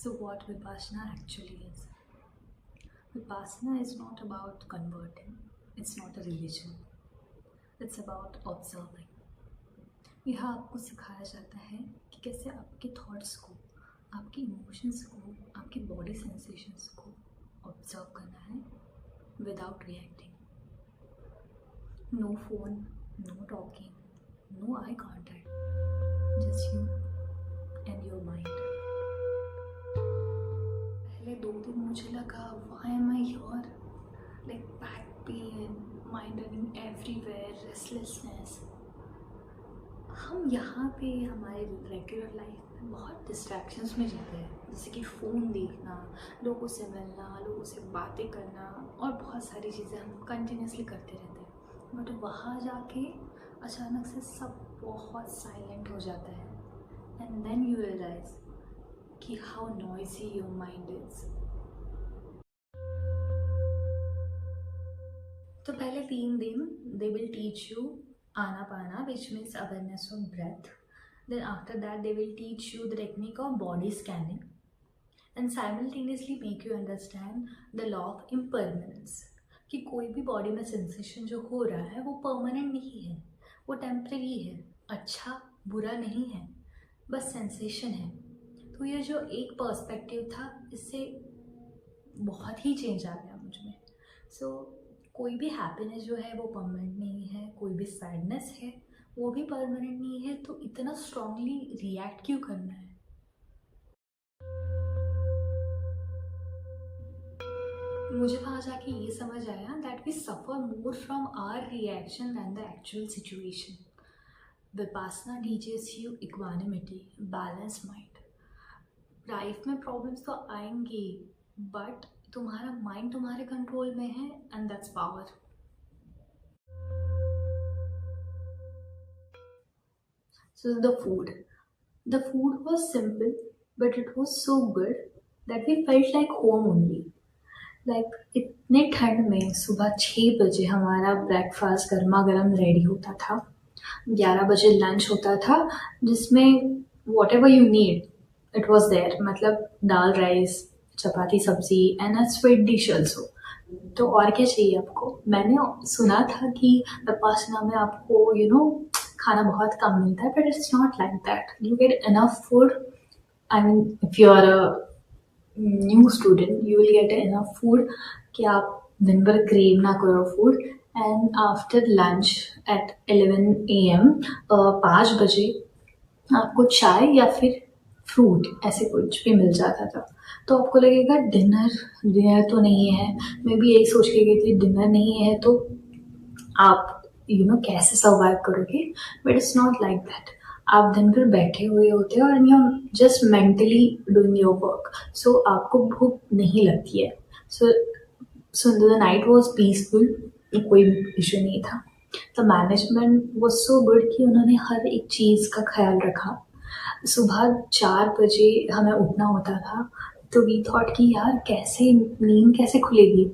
So, what Vipassana actually is? Vipassana is not about converting, it's not a religion, it's about observing. यहाँ आपको सिखाया जाता है कि कैसे आपके थॉट्स को, आपके इमोशंस को, आपकी बॉडी सेंसेशंस को ऑब्जर्व करना है without reacting. No phone, no talking, no eye contact, just you and your mind. पहले 2 दिन मुझे लगा why am I here, like back pain, mind running everywhere, restlessness. हम यहाँ पे हमारे रेगुलर लाइफ में बहुत डिस्ट्रैक्शंस में जीते हैं, जैसे कि फ़ोन देखना, लोगों से मिलना, लोगों से बातें करना और बहुत सारी चीज़ें हम कंटिन्यूसली करते रहते हैं. बट वहाँ जाके अचानक से सब बहुत साइलेंट हो जाता है एंड देन यू रियलाइज कि how noisy your mind is. तो पहले 3 दिन they will teach you Anapana, which means awareness of breath. Then after that they will teach you the technique of body scanning and simultaneously make you understand the law of impermanence. कि कोई भी body में sensation जो हो रहा है वो permanent नहीं है, वो टेम्परेरी है, अच्छा बुरा नहीं है, बस सेंसेशन है. तो ये जो एक पर्सपेक्टिव था इससे बहुत ही चेंज आ गया मुझ में. सो कोई भी हैप्पीनेस जो है वो परमानेंट नहीं है, कोई भी सैडनेस है वो भी परमानेंट नहीं है. तो इतना स्ट्रांगली रिएक्ट क्यों करना है? मुझे वहाँ जाके ये समझ आया that we suffer more from our reaction than the actual situation. Vipassana teaches you equanimity, balance mind. Life में प्रॉब्लम्स तो आएंगी बट तुम्हारा माइंड तुम्हारे कंट्रोल में है and that's power. So the food was simple but it was so good that we felt like home only. Like इतने ठंड में सुबह 6 बजे हमारा ब्रेकफास्ट गर्मा गर्म रेडी होता था, 11 बजे लंच होता था जिसमें whatever you need it was there. मतलब dal, rice, chapati, sabzi and a sweet dish also. तो और क्या चाहिए आपको? मैंने सुना था कि विपासना में आपको खाना बहुत कम मिलता है, but it's not like that. You get enough food. I mean if you are a new student you will get enough food कि आप दिन भर क्रेव ना करो food. And after lunch at 11 AM 5 बजे आपको चाय या फिर फ्रूट ऐसे कुछ भी मिल जाता था. तो आपको लगेगा डिनर तो नहीं है. मैं भी यही सोच के गई थी डिनर नहीं है तो आप कैसे सर्वाइव करोगे. But it's not like that. आप दिन भर बैठे हुए होते हो और you just mentally doing your work. So आपको भूख नहीं लगती है. So the night was peaceful, कोई इशू नहीं था. The management was so good कि उन्होंने हर एक चीज़ का ख्याल रखा. सुबह 4 बजे हमें उठना होता था तो वी थॉट कि यार कैसे नींद कैसे खुलेगी.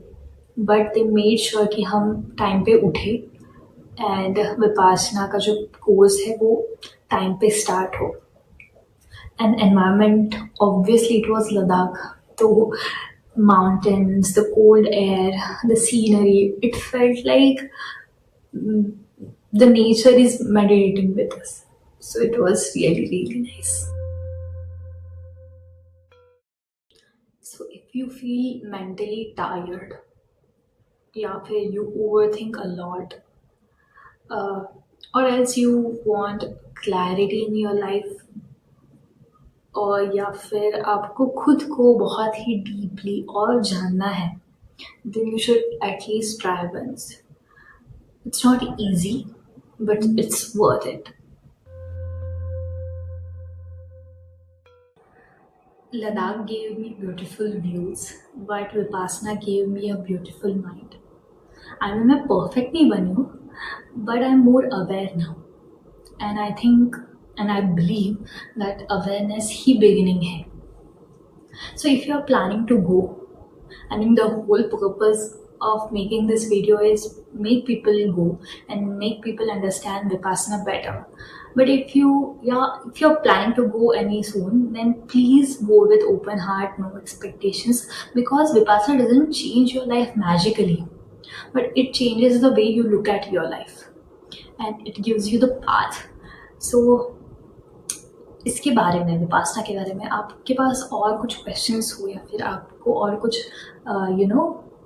बट दे मेड श्योर कि हम टाइम पे उठे एंड विपासना का जो कोर्स है वो टाइम पे स्टार्ट हो. And environment obviously it was Ladakh. तो mountains, the cold air, the scenery, it felt like the nature is meditating with us. So it was really, really nice. So if you feel mentally tired या फिर you overthink a lot or else you want clarity in your life और या फिर आपको खुद को बहुत ही deeply और जानना है, then you should at least try once. It's not easy, but it's worth it. Ladakh gave me beautiful views, but Vipassana gave me a beautiful mind. I mean, मैं perfect नहीं बनी हूँ, but I'm more aware now. And I think and I believe that awareness he beginning है. So if you are planning to go, I mean the whole purpose of making this video is make people go and make people understand Vipassana better. But if you're planning to go any soon, then please go with open heart, no expectations, because Vipassana doesn't change your life magically, but it changes the way you look at your life, and it gives you the path. So इसके बारे में, विपासना के बारे में आपके पास और कुछ questions हो, या फिर आपको और कुछ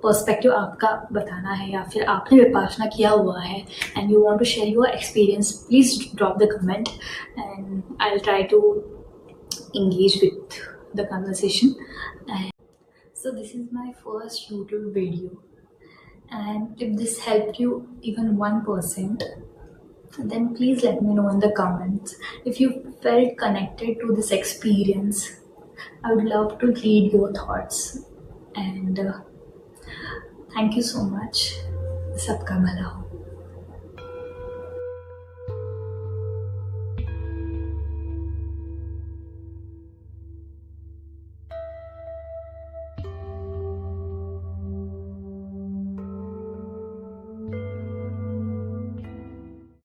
पर्सपेक्टिव आपका बताना है, या फिर आपने विपासना किया हुआ है and you want to share your experience, please drop the comment and I will try to engage with the conversation. And so this is my first YouTube video, and if this helped you even 1%, then please let me know in the comments. If you felt connected to this experience, I would love to read your thoughts. And thank you so much. सबका भला हो.